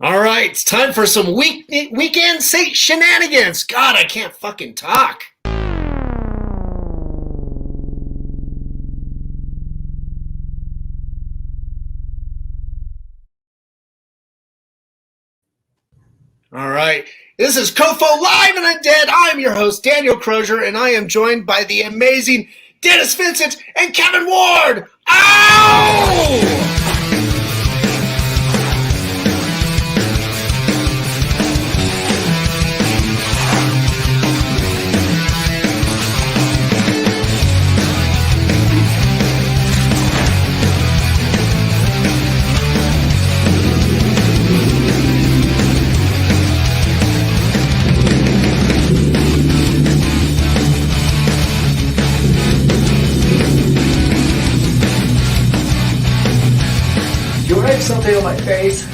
All right, it's time for some weekend shenanigans. God, I can't fucking talk. All right, this is COFOH Live Undead. I'm your host, Daniel Crosier, and I am joined by the amazing Dennis Vincent and Kevon Ward. Ow! Something on my face.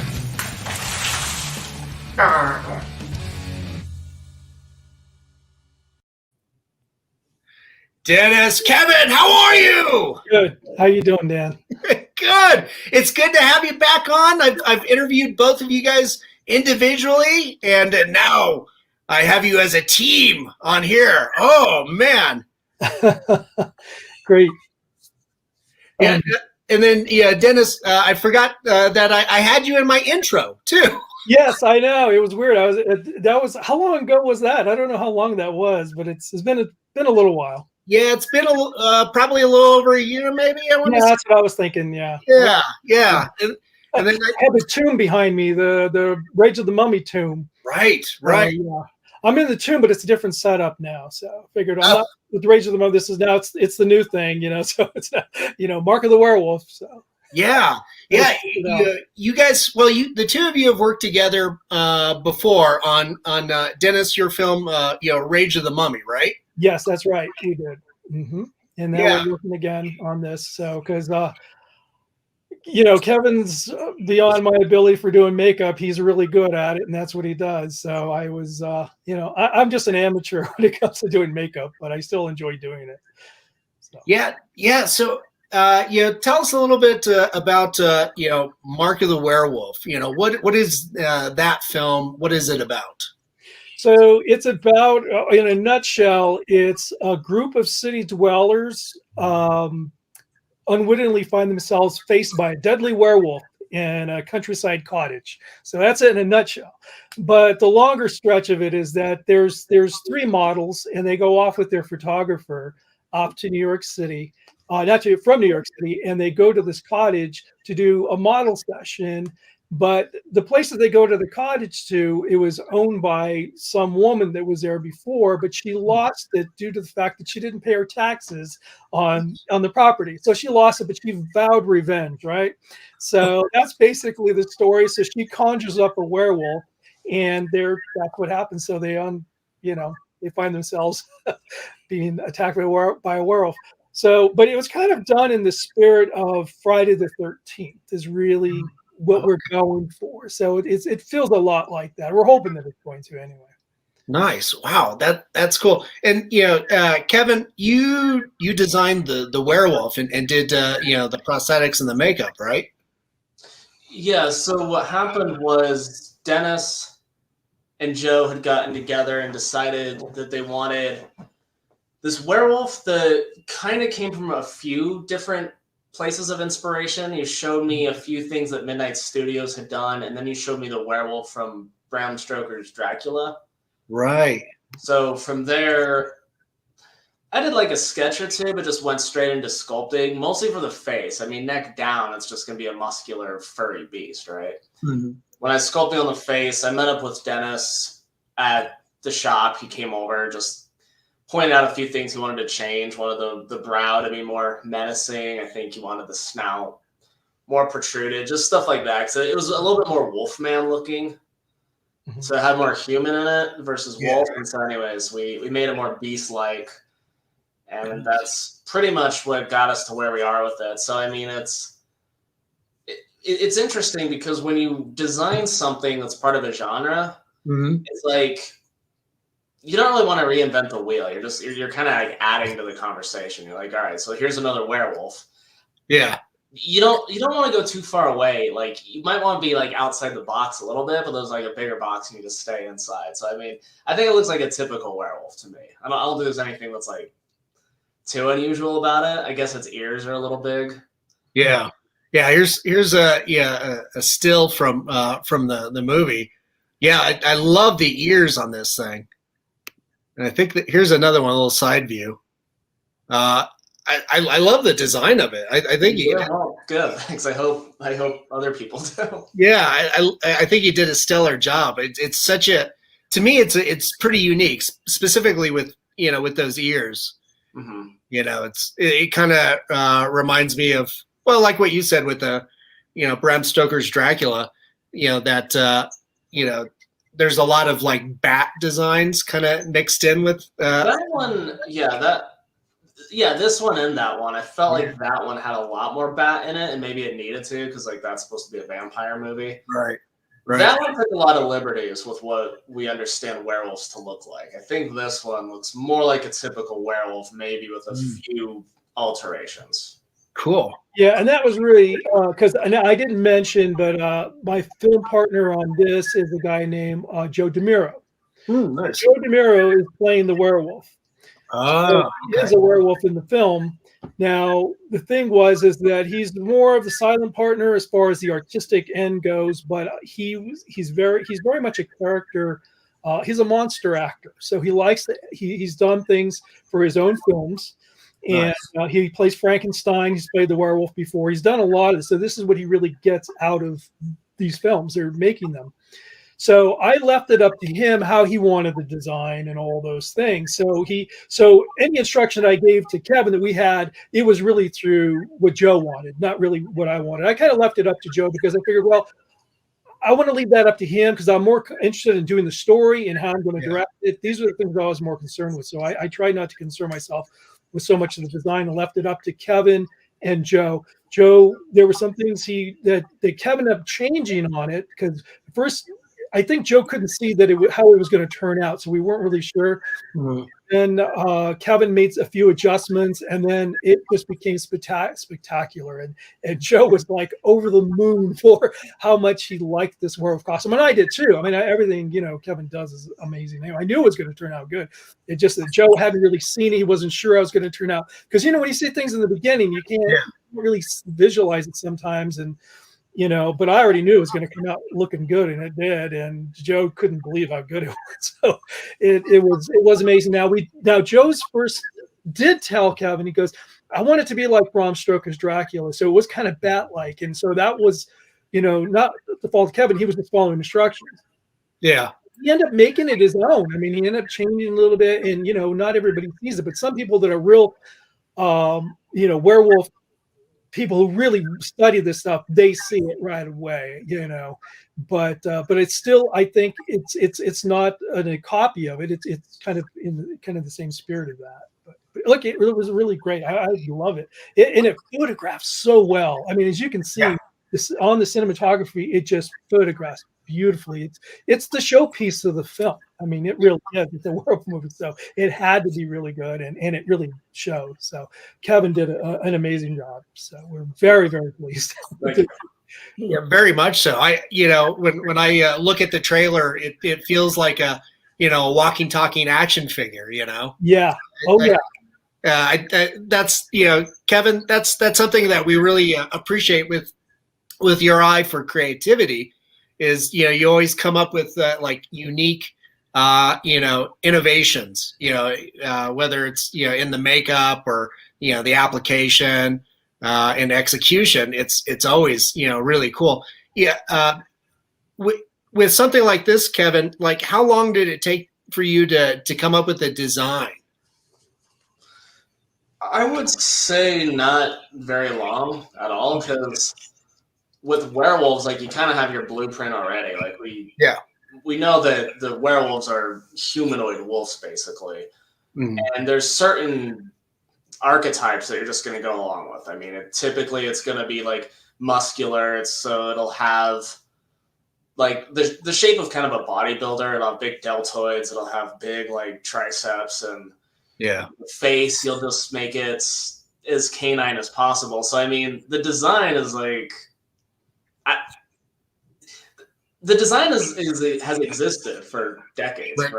Dennis, Kevon, how are you? Good. How you doing, Dan? Good. It's good to have you back on. I've interviewed both of you guys individually, and now I have you as a team on here. Oh, man. Great. Yeah. And then, Dennis, I forgot that I had you in my intro too. Yes, I know. It was weird. How long ago was that? I don't know how long that was, but it's been a little while. Yeah, it's been probably a little over a year, maybe. That's what I was thinking. Yeah. Yeah. And then I have the tomb behind me, the Rage of the Mummy tomb. Right. Yeah. I'm in the tomb, but it's a different setup now. So I figured I'm not with the Rage of the Mummy. This is now it's the new thing, so it's not, Mark of the Werewolf. So yeah. You guys, the two of you have worked together before on Dennis, your film, Rage of the Mummy, right? Yes, that's right. We did. Mm-hmm. And now we're working again on this. So because Kevin's beyond my ability for doing makeup. He's really good at it, and that's what he does. So I was, I'm just an amateur when it comes to doing makeup, but I still enjoy doing it. So. Yeah. So, tell us a little bit about, Mark of the Werewolf. What is that film? What is it about? So it's about, in a nutshell, it's a group of city dwellers unwittingly find themselves faced by a deadly werewolf in a countryside cottage. So that's it in a nutshell. But the longer stretch of it is that there's three models, and they go off with their photographer off to New York City, from New York City, and they go to this cottage to do a model session. But the place that they go to the cottage to, it was owned by some woman that was there before, but she lost it due to the fact that she didn't pay her taxes on the property. So she lost it, but she vowed revenge, right? So that's basically the story. So she conjures up a werewolf, and that's what happens. So they find themselves being attacked by a werewolf. So, but it was kind of done in the spirit of Friday the 13th is really what we're going for. So it feels a lot like that. We're hoping that it's going to anyway. Nice. Wow. That's cool. And, Kevon, you designed the werewolf and did, the prosthetics and the makeup, right? Yeah. So what happened was Dennis and Joe had gotten together and decided that they wanted this werewolf that kind of came from a few different places of inspiration. You showed me a few things that Midnight Studios had done, and then you showed me the werewolf from Bram Stoker's Dracula. Right. So from there, I did like a sketch or two, but just went straight into sculpting, mostly for the face. I mean, neck down, it's just going to be a muscular, furry beast, right? Mm-hmm. When I was sculpting on the face, I met up with Dennis at the shop. He came over, just pointed out a few things he wanted to change. Wanted the brow to be more menacing. I think he wanted the snout more protruded, just stuff like that. So it was a little bit more Wolfman looking. Mm-hmm. So it had more human in it versus wolf. And so anyways, we made it more beast-like. And that's pretty much what got us to where we are with it. So, I mean, it's interesting because when you design something that's part of a genre, mm-hmm. It's like, you don't really want to reinvent the wheel. You're kind of like adding to the conversation. You're like, all right, so here's another werewolf. Yeah. you don't want to go too far away. Like you might want to be like outside the box a little bit, but there's like a bigger box you need to stay inside. So I mean, I think it looks like a typical werewolf to me. I don't think there's anything that's like too unusual about it. I guess its ears are a little big. Yeah. Here's a still from the movie. Yeah, I love the ears on this thing, and I think that here's another one, a little side view. I love the design of it. I think good. Thanks. I hope other people do. Yeah, I think he did a stellar job. It's such a, to me, it's pretty unique, specifically with with those ears. Mm-hmm. It kind of reminds me of, well, like what you said with the Bram Stoker's Dracula. That there's a lot of like bat designs kind of mixed in with that one. This one and that one, I felt like that one had a lot more bat in it, and maybe it needed to because like that's supposed to be a vampire movie. Right. That one took a lot of liberties with what we understand werewolves to look like. I think this one looks more like a typical werewolf, maybe with a few alterations. Cool. Yeah, and that was really because I didn't mention, but my film partner on this is a guy named Joe DeMiro. Nice. Joe DeMiro is playing the werewolf. Oh, he is a werewolf in the film. Now, the thing is that he's more of the silent partner as far as the artistic end goes, but he's very much a character. He's a monster actor, so he likes he's done things for his own films, and he plays Frankenstein. He's played the werewolf before. He's done a lot of this, so this is what he really gets out of these films. They're making them. So I left it up to him how he wanted the design and all those things. So any instruction I gave to Kevin that we had, it was really through what Joe wanted, not really what I wanted. I kind of left it up to Joe because I figured, well, I want to leave that up to him because I'm more interested in doing the story and how I'm going to direct it. These are the things I was more concerned with. So I tried not to concern myself with so much of the design and left it up to Kevin and Joe. There were some things that Kevin ended up changing on it because first, I think Joe couldn't see that how it was going to turn out, so we weren't really sure. Mm-hmm. And Kevin made a few adjustments, and then it just became spectacular. And Joe was like over the moon for how much he liked this werewolf costume, and I did too. I mean, everything Kevin does is amazing. I knew it was going to turn out good. It just that Joe hadn't really seen it; he wasn't sure how it was going to turn out because when you see things in the beginning, you can't really visualize it sometimes, and. But I already knew it was going to come out looking good, and it did. And Joe couldn't believe how good it was. So it was amazing. Now Joe's first did tell Kevin, he goes, I want it to be like Bram Stoker's Dracula. So it was kind of bat-like, and so that was, not the fault of Kevin. He was just following instructions. Yeah. He ended up making it his own. I mean, he ended up changing a little bit, and not everybody sees it, but some people that are real, werewolf. People who really study this stuff, they see it right away, but it's still, I think it's not a copy of it. It's kind of in the same spirit of that. But look, it was really great. I love it. And it photographs so well. I mean, as you can see this on the cinematography, it just photographs beautifully. It's the showpiece of the film. I mean, it really is. It's a werewolf movie, so it had to be really good, and it really showed. So Kevin did an amazing job. So we're very, very pleased. Yeah, very much so. When I look at the trailer, it feels like a walking, talking action figure. Yeah. Oh yeah. That's Kevin. That's something that we really appreciate with your eye for creativity. Is you always come up with like unique innovations, whether it's in the makeup or the application and execution. It's always really cool. With something like this, Kevin, like how long did it take for you to come up with the design? I would say not very long at all, because with werewolves, like you kind of have your blueprint already. Like we know that the werewolves are humanoid wolves basically, and there's certain archetypes that you're just going to go along with. I mean, typically it's going to be like muscular, so it'll have like the shape of kind of a bodybuilder. It'll have big deltoids. It'll have big like triceps, and the face you'll just make it as canine as possible. So I mean, the design is like, the design has existed for decades, right?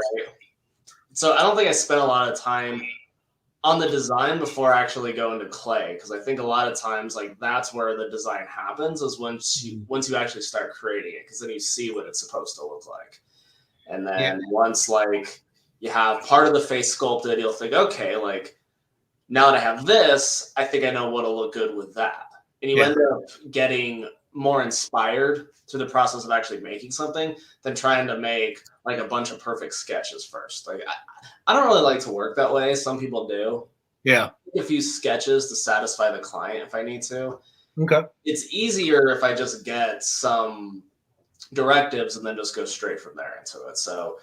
So I don't think I spent a lot of time on the design before actually going to clay, because I think a lot of times like that's where the design happens, is once you actually start creating it, because then you see what it's supposed to look like. And then once like you have part of the face sculpted, you'll think, okay, like now that I have this, I think I know what'll look good with that. And you end up getting more inspired through the process of actually making something than trying to make like a bunch of perfect sketches first. Like I don't really like to work that way. Some people do. Yeah. A few sketches to satisfy the client if I need to. Okay. It's easier if I just get some directives and then just go straight from there into it. So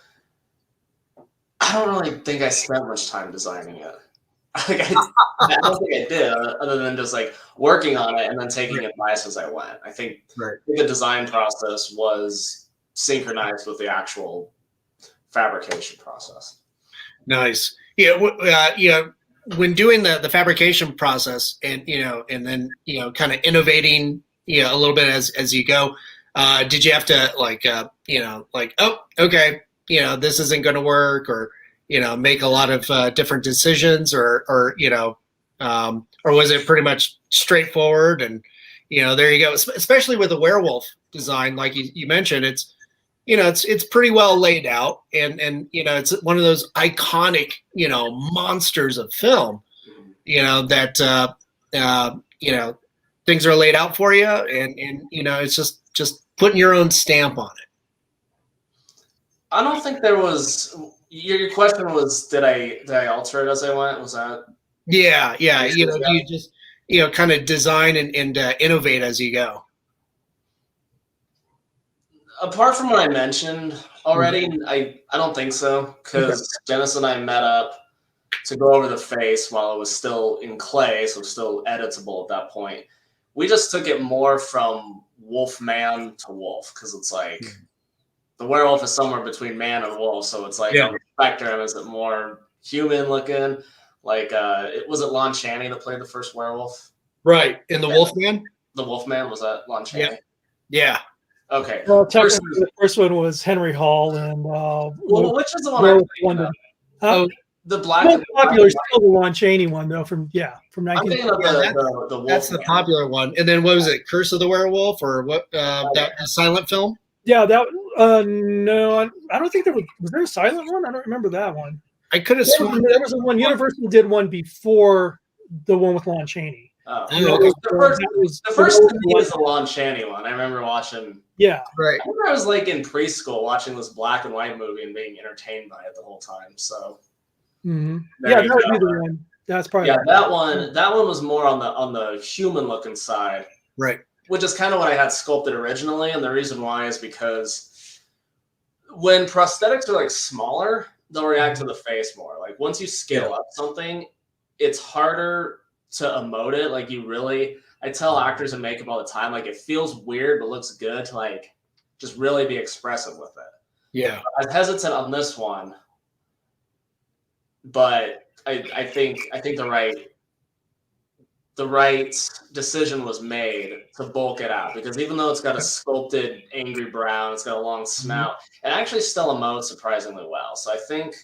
I don't really think I spent much time designing it. Like I don't think I did, other than just like working on it and then taking advice as I went. I think the design process was synchronized with the actual fabrication process. Nice. Yeah. When doing the fabrication process, and and then kind of innovating, a little bit as you go. Did you have to oh, okay, this isn't going to work, or make a lot of different decisions, or was it pretty much straightforward? And there you go. Especially with the werewolf design, like you mentioned, it's pretty well laid out, and it's one of those iconic monsters of film, that things are laid out for you, and it's just putting your own stamp on it. I don't think there was. Your question was, did I alter it as I went? Was that? Yeah. Do you just kind of design and innovate as you go? Apart from what I mentioned already, I don't think so, because Dennis and I met up to go over the face while it was still in clay, so still editable at that point. We just took it more from wolf man to wolf, because it's like the werewolf is somewhere between man and wolf, so it's like on the spectrum, is it more human looking? Like was it Lon Chaney that played the first werewolf? Right, in the Wolfman? The Wolfman, was that Lon Chaney? Yeah. Okay. Well, technically, the first one was Henry Hall, and which is the one I'm thinking of? The black. Most popular is still the Lon Chaney one, though. From 19. I'm thinking of the Wolf. That's the popular one. And then what was it? Curse of the Werewolf, or what? That silent film? Yeah, that. No, I don't think there was. Was there a silent one? I don't remember that one. I could have sworn there was one. Universal did one before the one with Lon Chaney. Oh. The first to me was the Lon Chaney one. I remember watching. Yeah, right. I remember I was like in preschool watching this black and white movie and being entertained by it the whole time. So, yeah, that would be the one. That's probably that one. That one was more on the human looking side, right? Which is kind of what I had sculpted originally, and the reason why is because when prosthetics are like smaller, they'll react to the face more. Like once you scale up something, it's harder to emote it. Like I tell actors in makeup all the time, like it feels weird but looks good to like just really be expressive with it. Yeah. I was hesitant on this one, but I think the right decision was made to bulk it out, because even though it's got a sculpted angry brow, it's got a long snout, it actually still emotes surprisingly well. So I think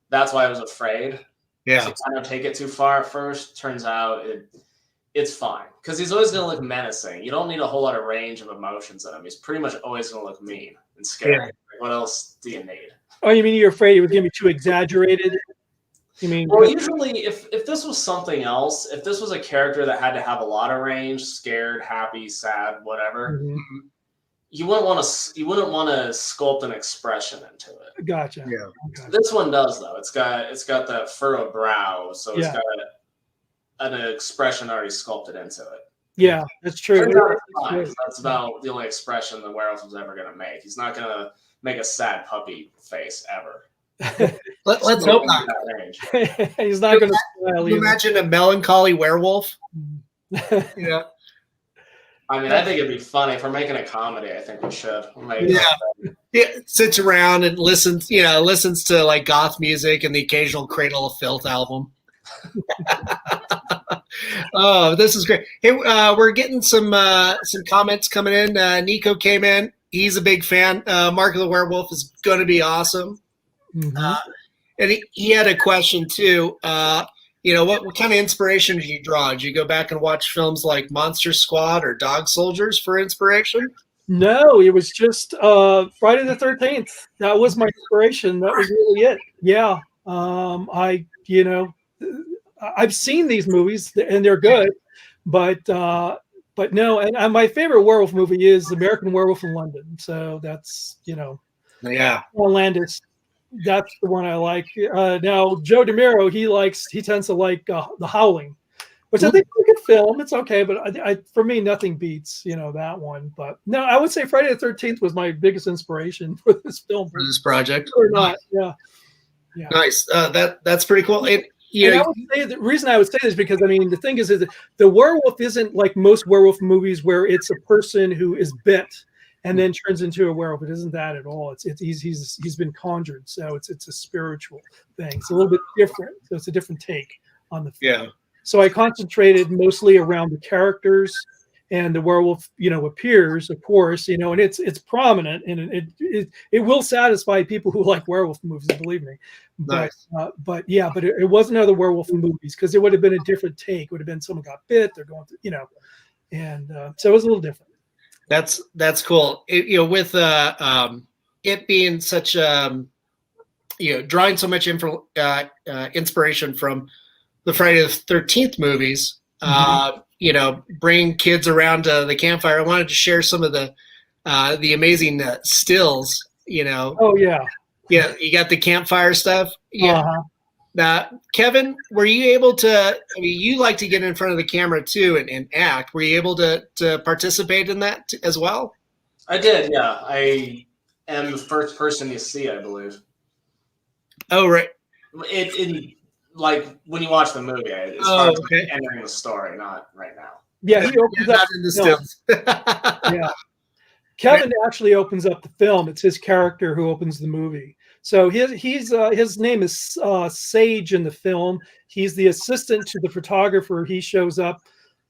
that's why I was afraid to kind of take it too far at first. Turns out it's fine, because he's always going to look menacing. You don't need a whole lot of range of emotions in him. He's pretty much always going to look mean and scary. Yeah. Like, what else do you need? Oh, you mean you're afraid it was going to be too exaggerated? You mean? Well, usually if this was something else, if this was a character that had to have a lot of range, scared, happy, sad, whatever, you wouldn't want to sculpt an expression into it. Gotcha. Yeah. Okay. This one does though. It's got that furrowed brow, so it's got an expression already sculpted into it. Yeah, that's true. That's about the only expression the werewolf was ever going to make. He's not going to make a sad puppy face ever. Let's hope not. He's not going to smile. Imagine a melancholy werewolf. Yeah. I mean, I think it'd be funny if we're making a comedy. I think we should. Sits around and listens to like goth music and the occasional Cradle of Filth album. Oh, this is great. Hey, we're getting some comments coming in. Nico came in. He's a big fan. Mark of the Werewolf is going to be awesome. Mm-hmm. And he had a question too. What kind of inspiration did you draw? Did you go back and watch films like Monster Squad or Dog Soldiers for inspiration? No, it was just Friday the 13th. That was my inspiration. That was really it. Yeah. I've seen these movies and they're good, but no. And my favorite werewolf movie is American Werewolf in London. So that's, Yeah. Landis. That's the one I like. Now Joe DeMiro, he tends to like The Howling, which I think is a good film. It's okay, but for me, nothing beats that one. But no, I would say Friday the 13th was my biggest inspiration for this film. For this project, or not? Yeah. Nice. That's pretty cool. And I would say the reason I would say this is because the thing is that the werewolf isn't like most werewolf movies where it's a person who is bit and then turns into a werewolf. It isn't that at all. He's been conjured, so it's a spiritual thing. It's a little bit different. So it's a different take on the film. Yeah. So I concentrated mostly around the characters, and the werewolf, appears, of course, and it's prominent, and it will satisfy people who like werewolf movies, believe me. Nice. But it wasn't other werewolf movies because it would have been a different take. It would have been someone got bit, they're going through, and so it was a little different. That's cool. With it being such drawing so much inspiration from the Friday the 13th movies, bring kids around the campfire. I wanted to share some of the amazing stills. Oh yeah. Yeah, you got the campfire stuff. Yeah. Uh-huh. Now, Kevin, were you able to? You like to get in front of the camera too and act. Were you able to participate in that as well? I did. Yeah, I am the first person you see, I believe. Oh, right. Like when you watch the movie, it's far as entering the story, not right now. Yeah, he opens up in the stills. Yeah, Kevin actually opens up the film. It's his character who opens the movie. So his name is Sage in the film. He's the assistant to the photographer. He shows up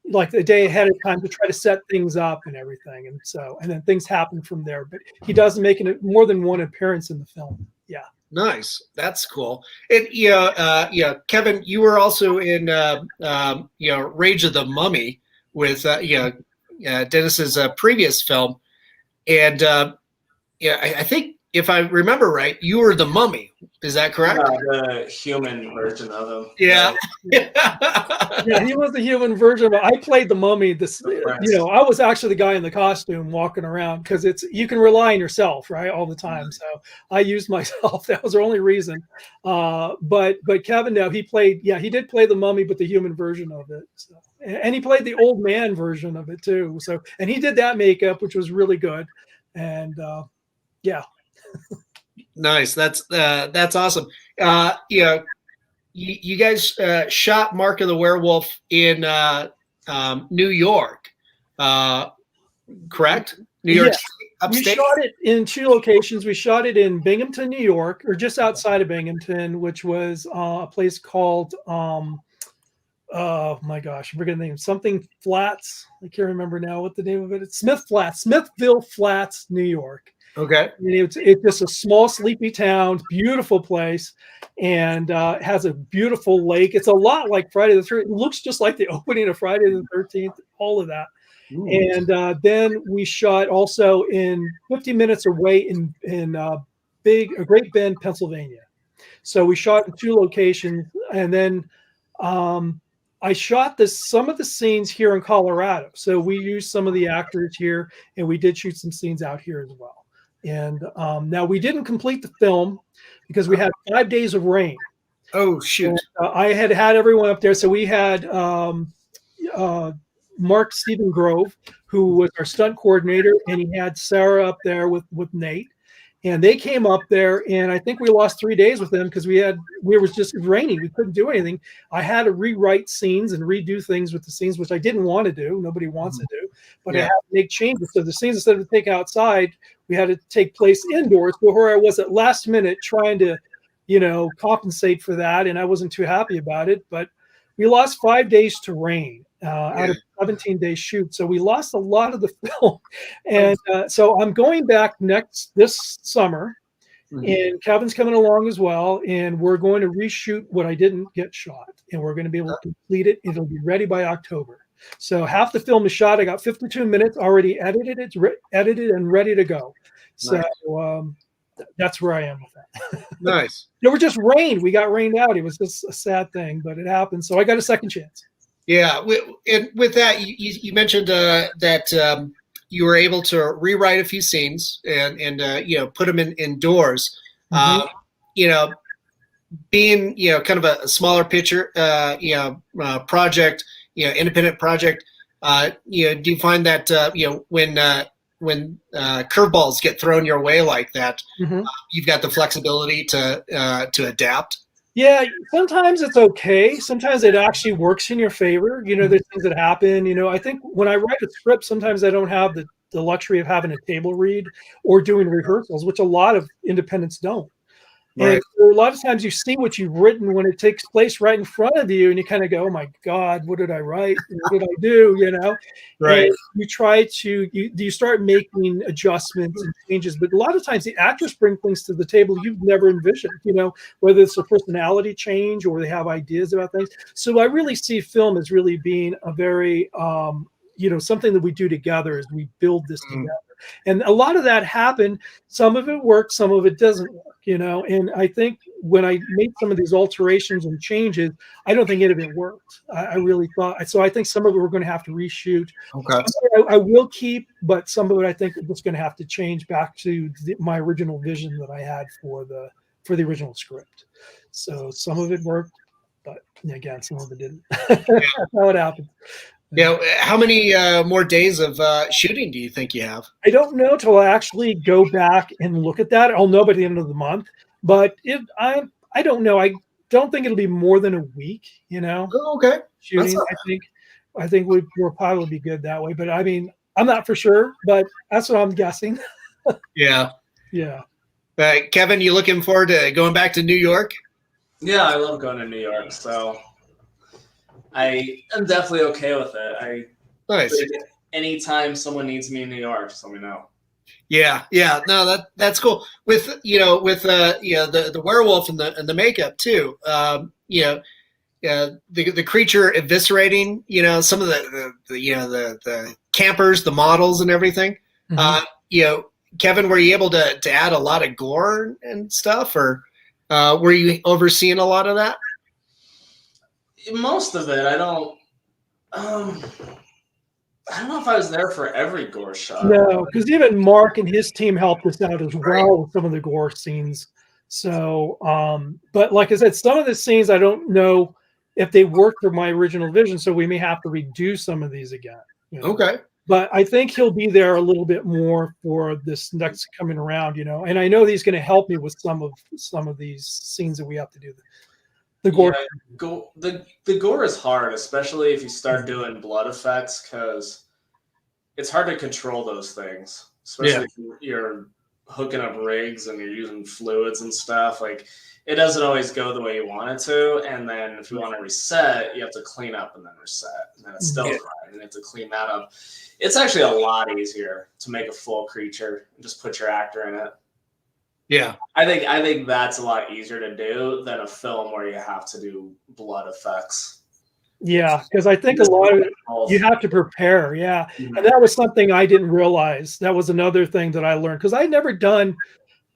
like a day ahead of time to try to set things up and everything, and then things happen from there. But he doesn't make more than one appearance in the film. Yeah. Nice. That's cool. And Kevin, you were also in Rage of the Mummy with Dennis's previous film, and I think if I remember right, you were the mummy. Is that correct? The human version of him. Yeah. Yeah, he was the human version. I played the mummy. I was actually the guy in the costume walking around because you can rely on yourself, right, all the time. So I used myself. That was the only reason. But Kevin, now he did play the mummy, but the human version of it. So, and he played the old man version of it too. So, and he did that makeup, which was really good. And yeah. Nice. That's awesome. You guys shot Mark of the Werewolf in New York, correct? New York State, upstate? We shot it in 2 locations. We shot it in Binghamton, New York, or just outside of Binghamton, which was a place called oh my gosh, I'm forgetting the name. Something Flats. I can't remember now what the name of it is. Smithville Flats, New York. Okay. And it's just a small, sleepy town, beautiful place, and has a beautiful lake. It's a lot like Friday the 13th. It looks just like the opening of Friday the 13th, all of that. Ooh. And then we shot also in 50 minutes away in Great Bend, Pennsylvania. So we shot in 2 locations, and then I shot some of the scenes here in Colorado. So we used some of the actors here, and we did shoot some scenes out here as well. And now we didn't complete the film because we had 5 days of rain. Oh, shoot. And, I had everyone up there. So we had Mark Stephen Grove, who was our stunt coordinator, and he had Sarah up there with Nate. And they came up there, and I think we lost 3 days with them because it was just raining. We couldn't do anything. I had to rewrite scenes and redo things with the scenes, which I didn't want to do. Nobody wants to do, but I had to make changes. So the scenes, instead of taking outside, we had to take place indoors. But where I was at last minute trying to, compensate for that, and I wasn't too happy about it. But we lost 5 days to rain out of 17-day shoot. So we lost a lot of the film. And so I'm going back this summer. And Kevin's coming along as well, and we're going to reshoot what I didn't get shot, and we're going to be able to complete it. It'll be ready by October. So half the film is shot. I got 52 minutes already edited. It's edited and ready to go. So that's where I am with that. Nice. It was just rain. We got rained out. It was just a sad thing, but it happened. So I got a second chance. Yeah. With that, you mentioned that you were able to rewrite a few scenes and put them indoors. Being kind of a smaller picture project, independent project. Do you find that when curveballs get thrown your way like that, you've got the flexibility to adapt? Yeah, sometimes it's okay. Sometimes it actually works in your favor. There's things that happen. I think when I write a script, sometimes I don't have the luxury of having a table read or doing rehearsals, which a lot of independents don't. Right. And so a lot of times you see what you've written when it takes place right in front of you, and you kind of go, "Oh my God, what did I write? What did I do?" Right. And you try to you start making adjustments and changes, but a lot of times the actors bring things to the table you've never envisioned. Whether it's a personality change or they have ideas about things. So I really see film as really being a very something that we do together as we build this together. And a lot of that happened. Some of it worked, some of it doesn't work, And I think when I made some of these alterations and changes, I don't think any of it worked. I really thought. So I think some of it we're going to have to reshoot. Okay. I will keep, but some of it I think it's going to have to change back to my original vision that I had for the original script. So some of it worked, but again, some of it didn't. That's how it happened. Yeah. How many more days of shooting do you think you have? I don't know till I actually go back and look at that. I'll know by the end of the month. But I don't know. I don't think it'll be more than a week. Oh, okay. Shooting. I think we'll probably be good that way. But I mean, I'm not for sure. But that's what I'm guessing. Yeah. Yeah. Kevin, you looking forward to going back to New York? Yeah, I love going to New York. So. I am definitely okay with it. Nice. Anytime someone needs me in New York, just let me know. Yeah. No, that's cool. With the werewolf and the makeup too. The creature eviscerating. Some of the campers, the models, and everything. Kevin, were you able to add a lot of gore and stuff, or were you overseeing a lot of that? Most of it, I don't know if I was there for every gore shot. No, because even Mark and his team helped us out as well with some of the gore scenes. So, but like I said, some of the scenes I don't know if they work for my original vision, so we may have to redo some of these again. Okay. But I think he'll be there a little bit more for this next coming around, And I know he's going to help me with some of these scenes that we have to do. The gore. Yeah, the gore is hard, especially if you start doing blood effects, because it's hard to control those things, especially if you're hooking up rigs and you're using fluids and stuff. Like, it doesn't always go the way you want it to. And then if you want to reset, you have to clean up and then reset. And then it's still dry, and you have to clean that up. It's actually a lot easier to make a full creature and just put your actor in it. Yeah, I think that's a lot easier to do than a film where you have to do blood effects. Yeah, because I think a lot of it you have to prepare. Yeah, and that was something I didn't realize. That was another thing that I learned, because I'd never done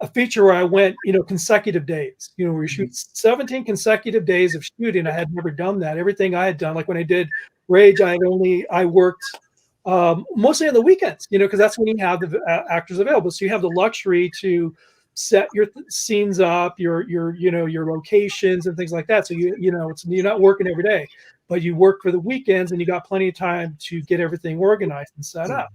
a feature where I went, consecutive days. We shoot 17 consecutive days of shooting. I had never done that. Everything I had done, like when I did Rage, I worked mostly on the weekends. Because that's when you have the actors available. So you have the luxury to set your scenes up, your locations and things like that. So you're not working every day, but you work for the weekends, and you got plenty of time to get everything organized and set up.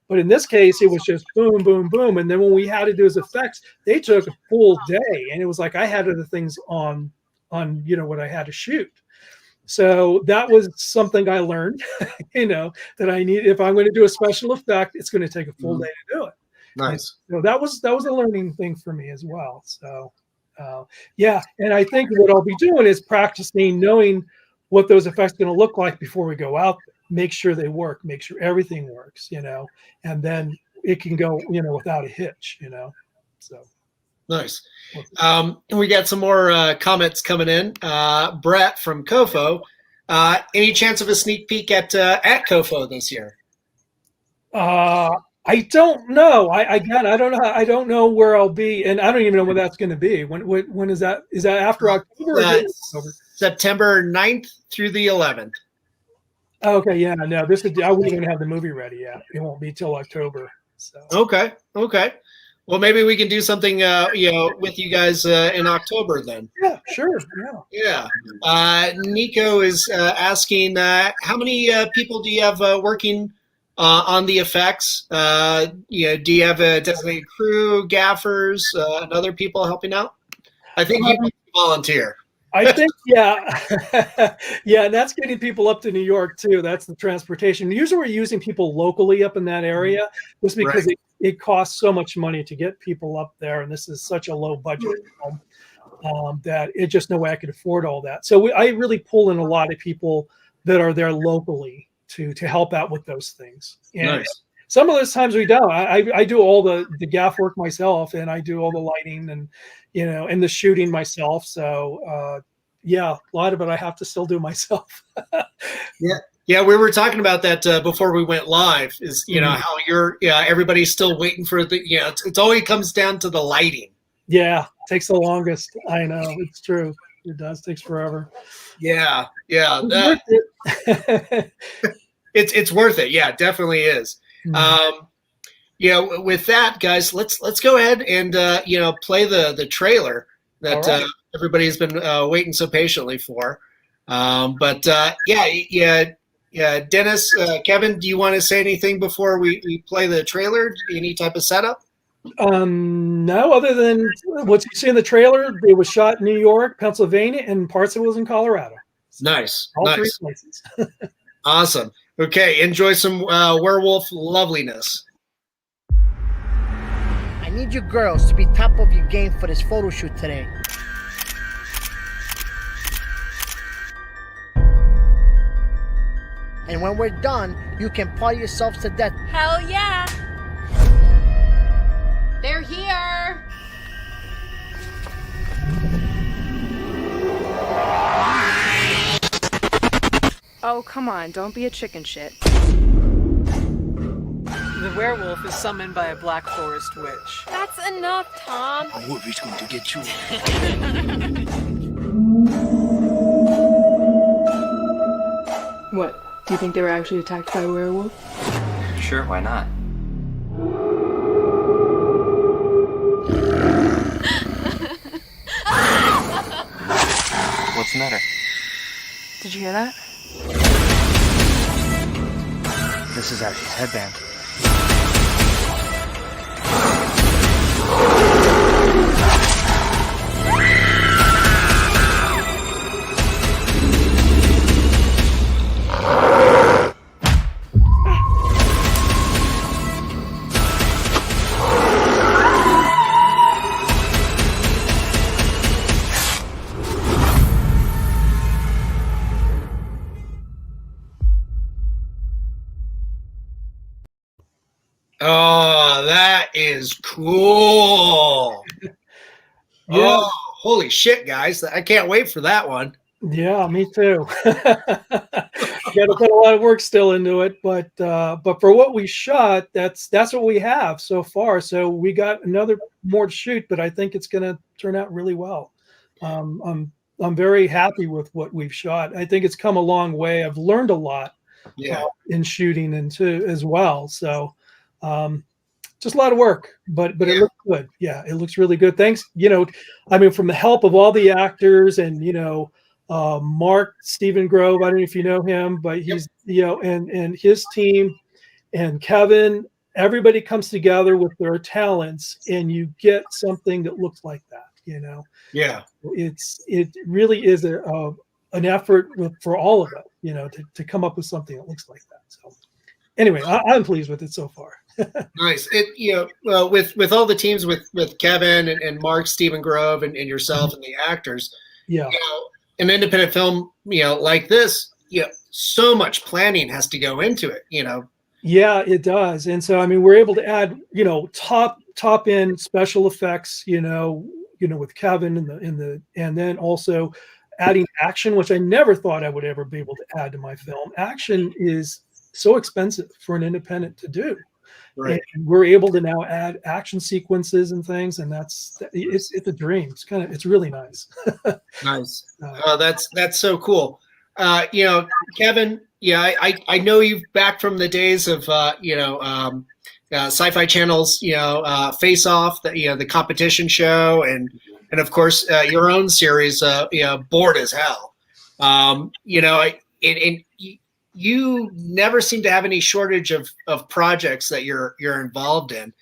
But in this case, it was just boom, boom, boom. And then when we had to do his effects, they took a full day, and it was like I had other things on what I had to shoot. So that was something I learned, that I need. If I'm going to do a special effect, it's going to take a full day to do it. Nice. So that was a learning thing for me as well. So, and I think what I'll be doing is practicing knowing what those effects are going to look like before we go out there. Make sure they work, make sure everything works, and then it can go, without a hitch, so. Nice. And we got some more comments coming in. Brett from COFOH. Any chance of a sneak peek at COFOH this year? I don't know. I don't know. I don't know where I'll be, and I don't even know when that's going to be. When is that? Is that after October? October? September 9th through the 11th. Okay, yeah, no, I wouldn't even have the movie ready yet. It won't be till October. So. Okay. Well, maybe we can do something, with you guys in October then. Yeah, sure. Yeah. Nico is asking, how many people do you have working on the effects? Do you have a designated crew, gaffers, and other people helping out? I think you volunteer. I think, yeah. Yeah, and that's getting people up to New York, too. That's the transportation. Usually we're using people locally up in that area just because it costs so much money to get people up there, and this is such a low budget film that it's just no way I could afford all that. So I really pull in a lot of people that are there locally to help out with those things. And nice. Some of those times we don't. I do all the gaff work myself, and I do all the lighting and and the shooting myself. So yeah, a lot of it I have to still do myself. Yeah, we were talking about that before we went live. Is how everybody's still waiting for the it always comes down to the lighting. Yeah, takes the longest. I know, it's true. It does. Takes forever. Yeah. It's worth it. Yeah, definitely is. With that, guys, let's go ahead and play the trailer that everybody's been waiting so patiently for. Dennis, Kevin, do you want to say anything before we play the trailer? Any type of setup? No, other than what you see in the trailer. It was shot in New York, Pennsylvania, and parts of it was in Colorado. Nice. All three places. Awesome. Okay, enjoy some werewolf loveliness. I need you girls to be top of your game for this photo shoot today. And when we're done, you can party yourselves to death. Hell yeah! They're here! Oh, come on, don't be a chicken shit. The werewolf is summoned by a Black Forest witch. That's enough, Tom. I will be going to get you. What? Do you think they were actually attacked by a werewolf? Sure, why not? What's the matter? Did you hear that? This is actually a headband. Oh, that is cool. Yeah. Oh, holy shit, guys. I can't wait for that one. Yeah, me too. Got to put a lot of work still into it, but for what we shot, that's what we have so far. So we got another more to shoot, but I think it's going to turn out really well. I'm very happy with what we've shot. I think it's come a long way. I've learned a lot in shooting and as well. So just a lot of work, but it looks good. Yeah, it looks really good. Thanks. From the help of all the actors and, Mark Stephen Grove, I don't know if you know him, but he's, and his team and Kevin, everybody comes together with their talents and you get something that looks like that, Yeah. It really is an effort for all of it, to come up with something that looks like that. So anyway, I'm pleased with it so far. Nice. With all the teams with Kevin and Mark, Stephen Grove, and yourself and the actors. Yeah. an independent film, like this, so much planning has to go into it, Yeah, it does. And so, I mean, we're able to add, top end special effects, with Kevin and then also adding action, which I never thought I would ever be able to add to my film. Action is so expensive for an independent to do. Right. And we're able to now add action sequences and things, and it's a dream. It's really nice. Nice. That's so cool. Kevin, I know you've back from the days of Sci-Fi Channel's Face Off, the competition show, and of course your own series, Bored as Hell. You never seem to have any shortage of projects that you're involved in.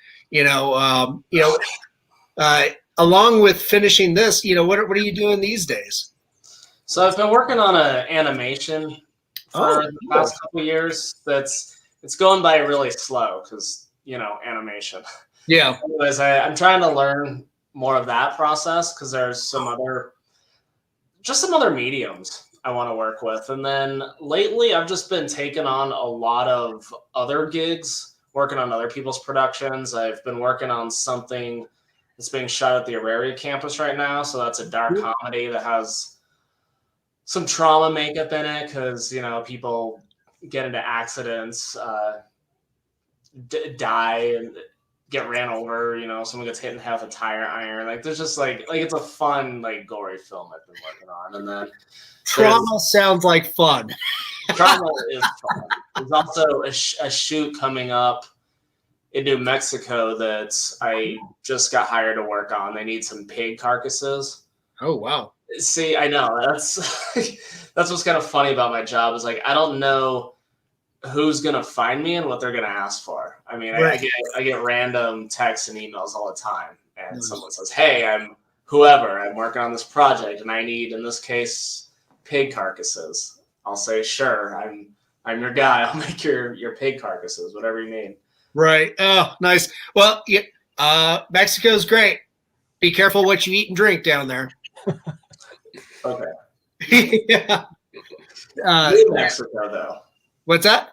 Along with finishing this, what are you doing these days? So I've been working on an animation for the past couple of years. It's going by really slow because animation. Yeah. Anyways, I'm trying to learn more of that process because there's some other mediums I want to work with. And then lately I've just been taking on a lot of other gigs, working on other people's productions. I've been working on something that's being shot at the Auraria campus right now. So that's a dark comedy that has some trauma makeup in it because, people get into accidents, die and get ran over, someone gets hit in half a tire iron. Like there's just like it's a fun, gory film I've been working on. And then trauma sounds like fun. Trauma is fun. There's also a shoot coming up in New Mexico that I just got hired to work on. They need some pig carcasses. Oh, wow. See, I know that's what's kind of funny about my job is I don't know who's going to find me and what they're going to ask for. I mean, right. I get random texts and emails all the time. And someone says, hey, I'm whoever. I'm working on this project and I need, in this case, pig carcasses. I'll say, sure, I'm your guy. I'll make your pig carcasses, whatever you need. Right. Oh, nice. Well, Mexico's great. Be careful what you eat and drink down there. Okay. Yeah. New Mexico, though. What's that?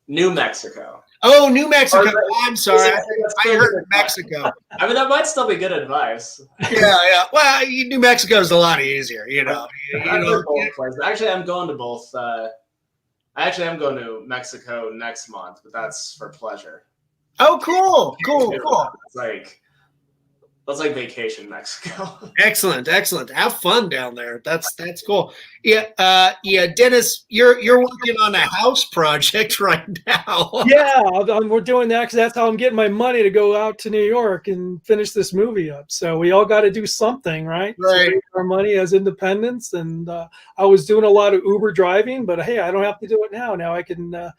New Mexico. Oh, New Mexico. I'm sorry. I heard Mexico. I mean, that might still be good advice. Yeah. Well, New Mexico is a lot easier, Actually, I'm going to both. Actually, I'm going to Mexico next month, but that's for pleasure. Oh, cool. That's like vacation Mexico. Excellent. Have fun down there. That's cool. Yeah. Dennis, you're working on a house project right now. Yeah, we're doing that because that's how I'm getting my money to go out to New York and finish this movie up. So we all got to do something, right? Right. So our money as independents, and I was doing a lot of Uber driving, but hey, I don't have to do it now. Now I can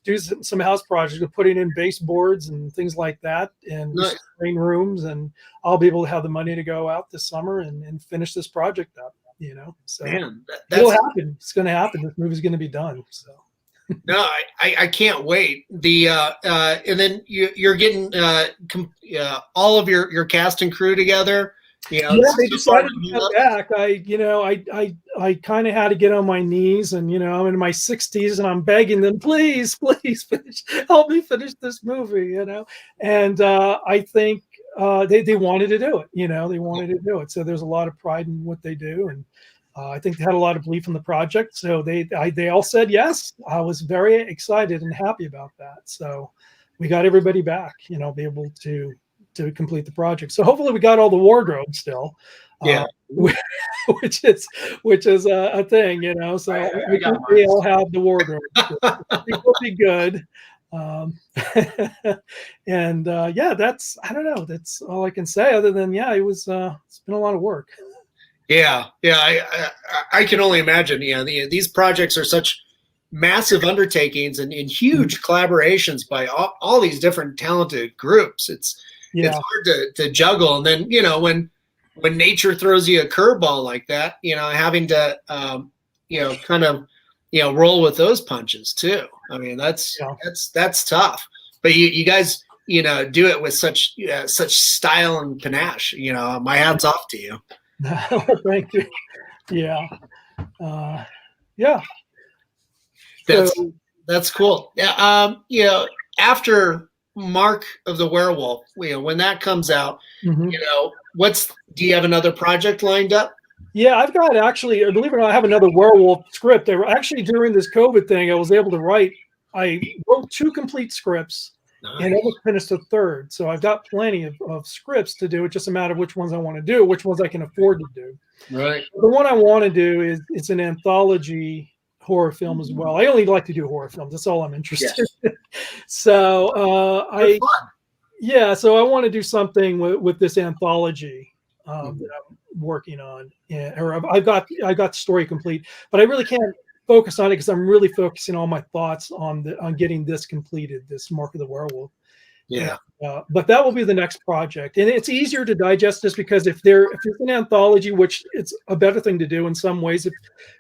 do some house projects with putting in baseboards and things like that, and screen rooms, and I'll be able to have the money to go out this summer and finish this project up. So man, it'll happen. It's going to happen. This movie's going to be done. So. No, I can't wait. And then you're getting all of your cast and crew together. They decided to come back. I kind of had to get on my knees, and I'm in my 60s, and I'm begging them, please help me finish this movie. And I think they wanted to do it. They wanted to do it. So there's a lot of pride in what they do, and I think they had a lot of belief in the project. So they all said yes. I was very excited and happy about that. So we got everybody back. Be able to complete the project. So hopefully we got all the wardrobe still. Yeah. Which is a thing, So we all have the wardrobe. It will be good. And that's, I don't know. That's all I can say. Other than it's been a lot of work. Yeah. I can only imagine. These projects are such massive undertakings and huge collaborations by all these different talented groups. It's hard to juggle. And then when nature throws you a curveball like that, having to kind of roll with those punches too. I mean, that's tough. But you guys do it with such style and panache. My hat's off to you. Thank you. Yeah. Yeah. That's cool. Yeah. After Mark of the Werewolf, when that comes out, Mhm. do you have another project lined up? Yeah, I've got actually, believe it or not, I have another werewolf script. They were actually during this COVID thing, I was able to write. I wrote 2 complete scripts and almost finished a third. So I've got plenty of scripts to do. It's just a matter of which ones I want to do, which ones I can afford to do. Right. The one I want to do is it's an anthology horror film as well. I only like to do horror films. That's all I'm interested in. So so I want to do something with this anthology that I'm working on, I've got the story complete, but I really can't focus on it because I'm really focusing all my thoughts on getting this completed, this Mark of the Werewolf. Yeah. But that will be the next project, and it's easier to digest this because if it's an anthology, which it's a better thing to do in some ways,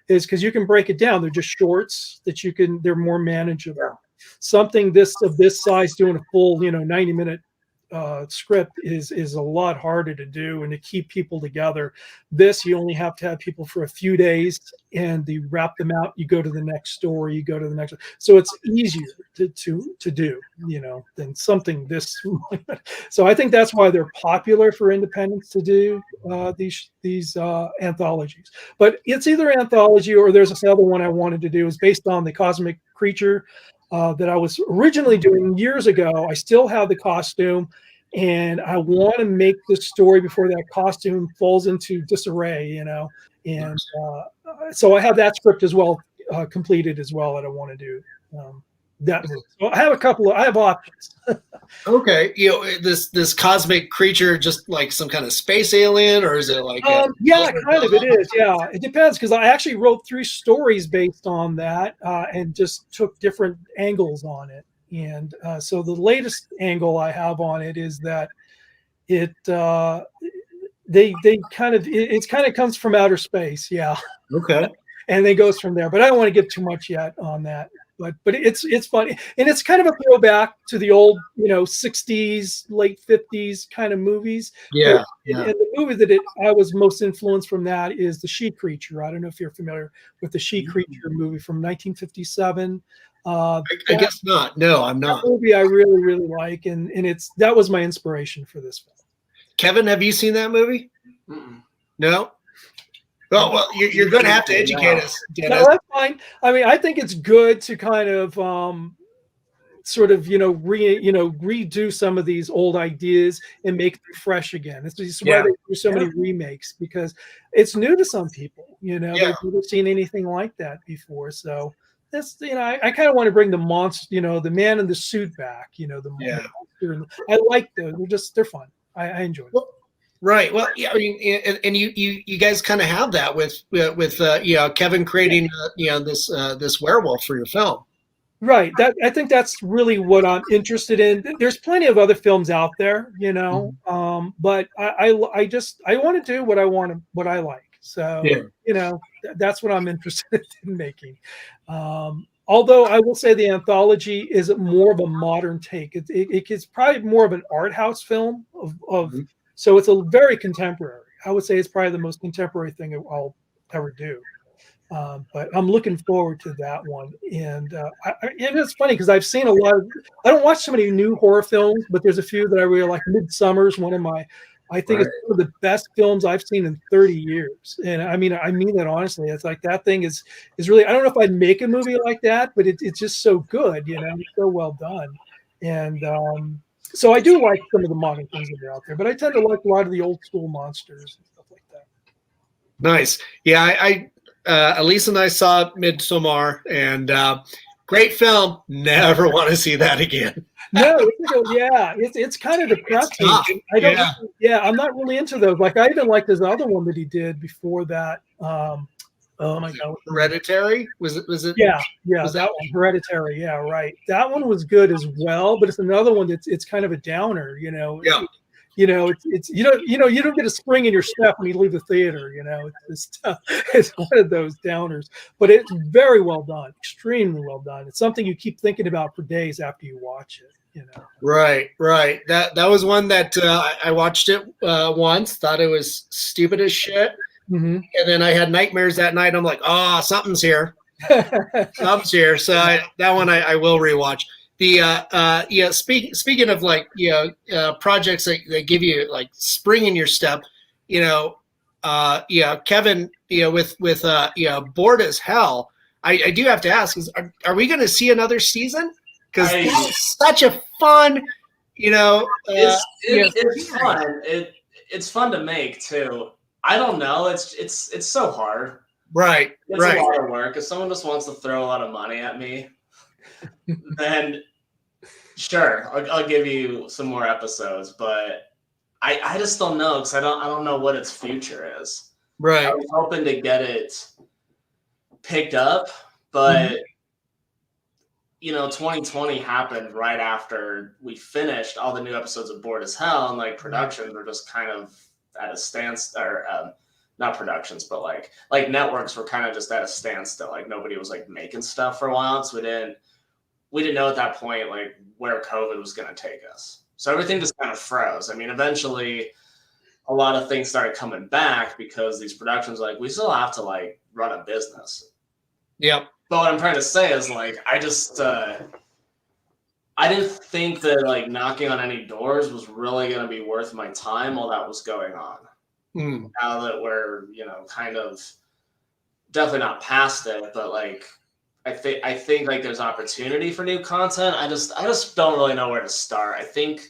is because you can break it down. They're just shorts that they're more manageable. Yeah. Something of this size, doing a full 90-minute script is a lot harder to do and to keep people together. This, you only have to have people for a few days and you wrap them out, you go to the next story, you go to the next, so it's easier to do than something this. So I think that's why they're popular for independents to do these anthologies. But it's either anthology or there's this other one I wanted to do is based on the cosmic creature that I was originally doing years ago. I still have the costume, and I want to make this story before that costume falls into disarray, And so I have that script as well, completed as well, that I want to do. That movie. So I have options. Okay, this cosmic creature, just like some kind of space alien, or is it like? Kind of. It is. Yeah, it depends because I actually wrote 3 stories based on that, and just took different angles on it. And so the latest angle I have on it is that it kind of comes from outer space. Yeah. Okay. And then goes from there, but I don't want to give too much yet on that. But it's funny, and it's kind of a throwback to the old 60s, late 50s kind of movies. Yeah. And the movie that I was most influenced from that is The She Creature. I don't know if you're familiar with the She Creature movie from 1957. I guess not. No, I'm not. That movie I really, really like, and that was my inspiration for this film. Kevin, have you seen that movie? No. Oh, well, you're going to have to educate us. No, that's fine. I mean, I think it's good to kind of sort of redo some of these old ideas and make them fresh again. This is why they do so many remakes, because it's new to some people. They've never seen anything like that before. So that's I kind of want to bring the monster, the man in the suit back. The monster. I like those. They're fun. I enjoy them. Right. Well, yeah. I mean, and you guys kind of have that with Kevin creating this werewolf for your film. Right. I think that's really what I'm interested in. There's plenty of other films out there, but I want to do what I like. So that's what I'm interested in making. Although I will say the anthology is more of a modern take. It's probably more of an art house film of. So it's a very contemporary. I would say it's probably the most contemporary thing I'll ever do. But I'm looking forward to that one. And it's funny because I've seen a lot of. I don't watch so many new horror films, but there's a few that I really like. Midsummer's one of my. I think it's one of the best films I've seen in 30 years. And I mean that honestly. It's like that thing is really. I don't know if I'd make a movie like that, but it's just so good. It's so well done. And so I do like some of the modern things that are out there, but I tend to like a lot of the old school monsters and stuff like that. Nice. Yeah, I Elise and I saw Midsommar, and great film. Never want to see that again. No, it's kind of depressing. I'm not really into those. Like I even like this other one that he did before that. Oh my God! Hereditary? Was it? Yeah, was that one Hereditary? Yeah, right. That one was good as well, but it's another one it's kind of a downer. Yeah. It's you don't get a spring in your step when you leave the theater. It's one of those downers, but it's very well done, extremely well done. It's something you keep thinking about for days after you watch it. Right. That was one that I watched it once, thought it was stupid as shit. Mm-hmm. and then I had nightmares that night. I'm like, oh, something's here. Something's here. So that one I will rewatch. The speaking of like projects that give you like spring in your step, Kevin, with Bored as Hell. I do have to ask: are we going to see another season? Because that's such a fun, it's fun. It's fun to make too. I don't know. It's so hard. Right. It's a lot of work. If someone just wants to throw a lot of money at me, then sure, I'll give you some more episodes. But I just don't know because I don't know what its future is. Right. I was hoping to get it picked up, but 2020 happened right after we finished all the new episodes of Bored as Hell, and like productions were just kind of at a standstill, or not productions, but like networks were kind of just at a standstill. Like nobody was like making stuff for a while, so we didn't know at that point like where COVID was going to take us. So everything just kind of froze. I mean, eventually a lot of things started coming back because these productions like we still have to like run a business. Yep. But what I'm trying to say is like I just I didn't think that like knocking on any doors was really going to be worth my time while that was going on. Now that we're kind of definitely not past it, but like I think like there's opportunity for new content. I just don't really know where to start. I think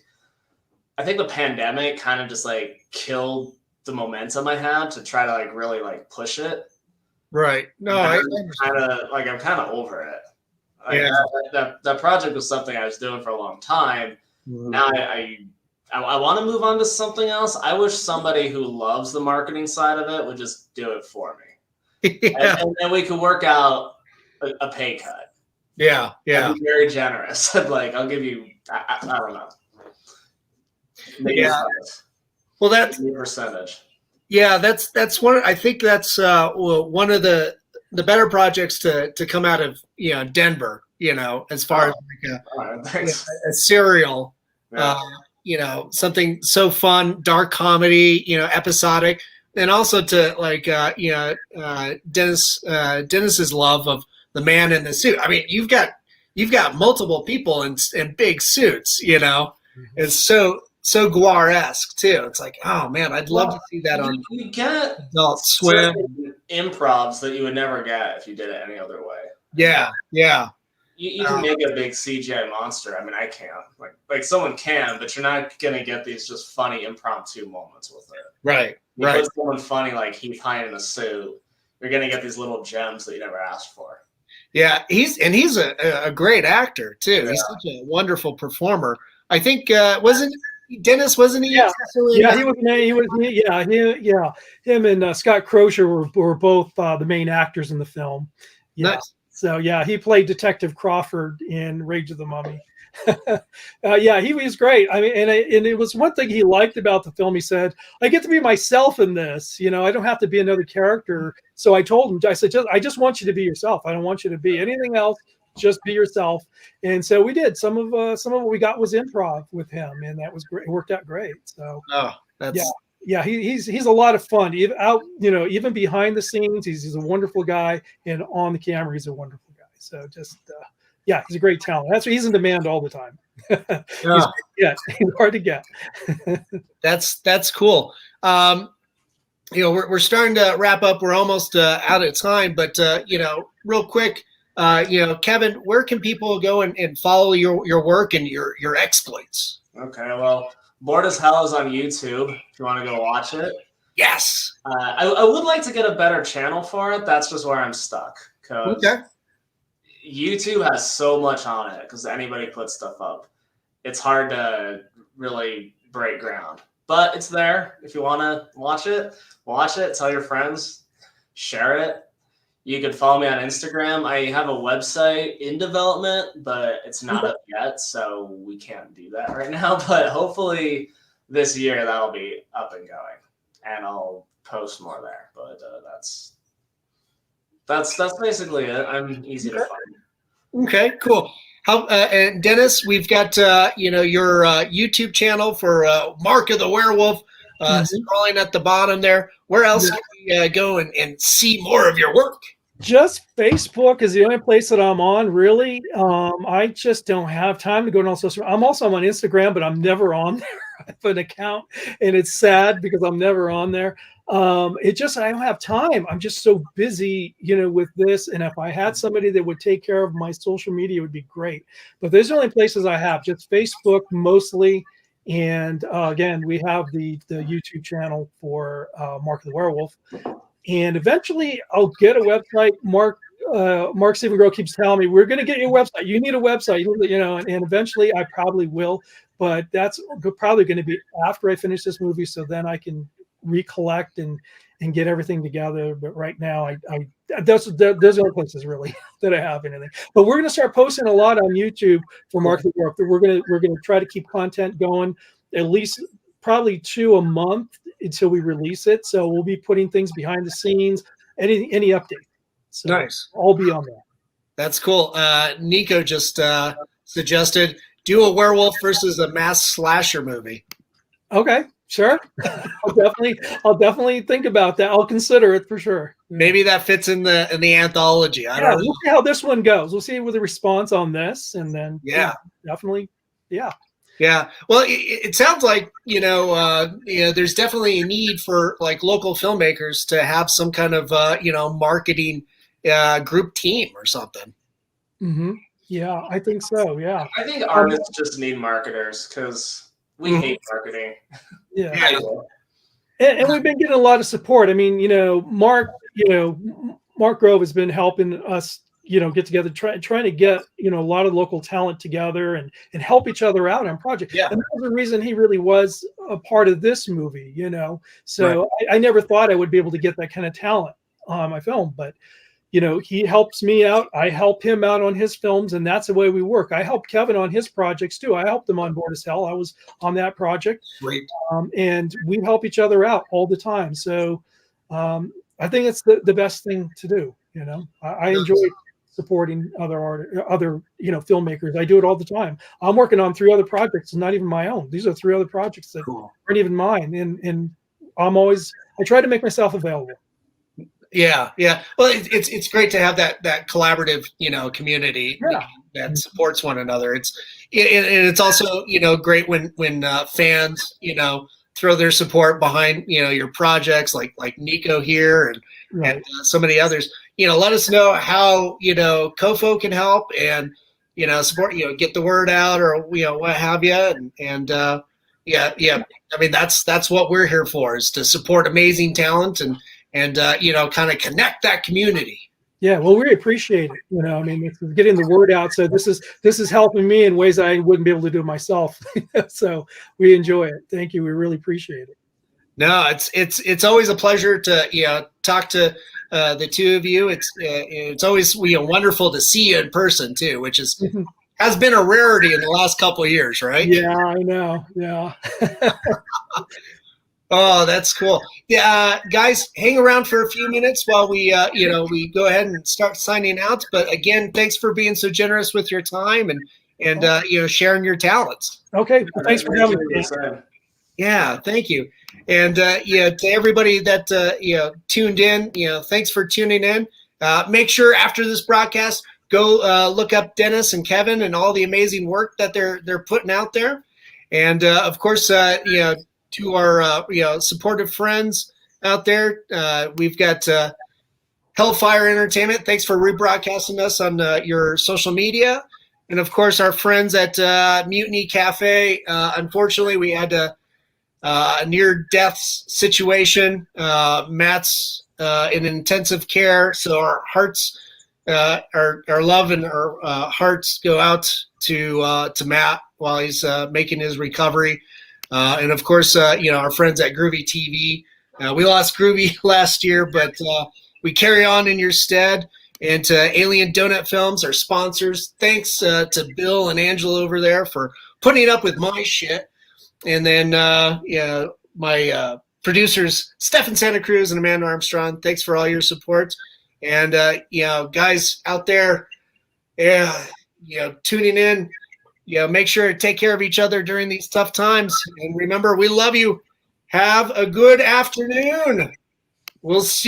the pandemic kind of just like killed the momentum I had to try to like really like push it. Right. No, I'm kind of over it. Like that project was something I was doing for a long time. Now I want to move on to something else. I wish somebody who loves the marketing side of it would just do it for me. And then we could work out a pay cut. Yeah. I'd be very generous. I'll give you, I don't know. Maybe well, that's a percentage. Yeah, that's one. I think that's one of the better projects to come out of Denver. As far as a serial, something so fun, dark comedy, episodic, and also to Dennis's love of the man in the suit. I mean, you've got multiple people in big suits. It's so Guar-esque too. It's like, oh man, I'd love to see that on you get Adult Swim. Improvs that you would never get if you did it any other way. Yeah. You can make a big CGI monster. I mean, I can't. Like someone can, but you're not gonna get these just funny impromptu moments with it. Right. You put someone funny like Heath Hine in a suit, you're gonna get these little gems that you never asked for. Yeah, he's a great actor too. Yeah. He's such a wonderful performer. I think wasn't Dennis? Wasn't he? Yeah, he was. Yeah. Him and Scott Crosier were both the main actors in the film. Yeah. Nice. So yeah, he played Detective Crawford in Rage of the Mummy. He was great. I mean, and it was one thing he liked about the film. He said, "I get to be myself in this. I don't have to be another character." So I told him, I said, "I just want you to be yourself. I don't want you to be anything else. Just be yourself." And so we did. Some of what we got was improv with him, and that was great. It worked out great. So he's a lot of fun. Even behind the scenes, he's a wonderful guy, and on the camera, he's a wonderful guy. So just he's a great talent. That's why he's in demand all the time. He's hard to get. That's cool. We're starting to wrap up. We're almost out of time, but real quick. Kevin, where can people go and follow your work and your exploits? Okay, well, Bored as Hell is on YouTube if you want to go watch it. Yes. I would like to get a better channel for it. That's just where I'm stuck. Okay. YouTube has so much on it because anybody puts stuff up. It's hard to really break ground. But it's there. If you want to watch it. Tell your friends. Share it. You can follow me on Instagram. I have a website in development, but it's not up yet, so we can't do that right now. But hopefully this year that'll be up and going, and I'll post more there. But that's basically it. I'm easy to find. Okay, cool. And Dennis, we've got your YouTube channel for Mark of the Werewolf. scrolling at the bottom there. Where else can we go and see more of your work? Just Facebook is the only place that I'm on, really. I just don't have time to go on social. I'm also on Instagram, but I'm never on there. I have an account, and it's sad because I'm never on there. I don't have time. I'm just so busy, with this. And if I had somebody that would take care of my social media, it would be great. But those are the only places I have, just Facebook mostly. And again, we have the YouTube channel for Mark the Werewolf. And eventually I'll get a website. Mark Stephen Grow keeps telling me, we're going to get you a website. You need a website, and eventually I probably will. But that's probably going to be after I finish this movie, so then I can recollect and get everything together. But right now, those are the places really that I have anything. But we're going to start posting a lot on YouTube for Mark the Werewolf. We're going to try to keep content going, at least probably 2 a month until we release it. So we'll be putting things behind the scenes, any update. So nice. I'll be on there. That's cool. Nico just suggested do a werewolf versus a mass slasher movie. Okay, sure. I'll definitely think about that. I'll consider it for sure. Maybe that fits in the anthology. I don't know. We'll see how this one goes. We'll see with the response on this, and then definitely. Yeah. Well, it sounds like, there's definitely a need for like local filmmakers to have some kind of, marketing group team or something. Mm-hmm. Yeah, I think so. Yeah. I think artists just need marketers because we hate marketing. Yeah. And we've been getting a lot of support. I mean, Mark Grove has been helping us, get together, trying to get, a lot of local talent together and help each other out on projects. Yeah. And that was the reason he really was a part of this movie, So right. I never thought I would be able to get that kind of talent on my film, but he helps me out. I help him out on his films, and that's the way we work. I help Kevin on his projects too. I helped him on Bored as Hell. I was on that project. Great. And we help each other out all the time. So I think it's the best thing to do. I enjoy supporting other filmmakers. I do it all the time. I'm working on 3 other projects, not even my own. These are 3 other projects that aren't even mine. And I try to make myself available. Yeah. Well, it's great to have that collaborative, community that supports one another. It's also, great when fans, throw their support behind, your projects like Nico here and some of the others. Let us know how, COFOH can help and, support, get the word out or, what have you. And I mean, that's what we're here for, is to support amazing talent and kind of connect that community. Yeah, well, we appreciate it. I mean, it's getting the word out. So this is helping me in ways I wouldn't be able to do myself. So we enjoy it. Thank you. We really appreciate it. No, it's always a pleasure to talk to the 2 of you. It's always wonderful to see you in person too, which has been a rarity in the last couple of years, right? Yeah, I know. Yeah. Oh, that's cool. Yeah, guys, hang around for a few minutes while we, we go ahead and start signing out. But again, thanks for being so generous with your time and sharing your talents. Okay, well, thanks for having me. Yeah, thank you. And to everybody that tuned in, thanks for tuning in. Make sure after this broadcast, go look up Dennis and Kevin and all the amazing work that they're putting out there. And of course, to our supportive friends out there, we've got Hellfire Entertainment. Thanks for rebroadcasting us on your social media, and of course our friends at Mutiny Cafe. Unfortunately, we had a near-death situation. Matt's in intensive care, so our hearts, our love and our hearts go out to Matt while he's making his recovery. And of course, our friends at Groovy TV. We lost Groovy last year, but we carry on in your stead. And to Alien Donut Films, our sponsors. Thanks to Bill and Angela over there for putting up with my shit. And then, my producers, Stefan Santa Cruz and Amanda Armstrong. Thanks for all your support. And, guys out there, tuning in. Make sure to take care of each other during these tough times. And remember, we love you. Have a good afternoon. We'll see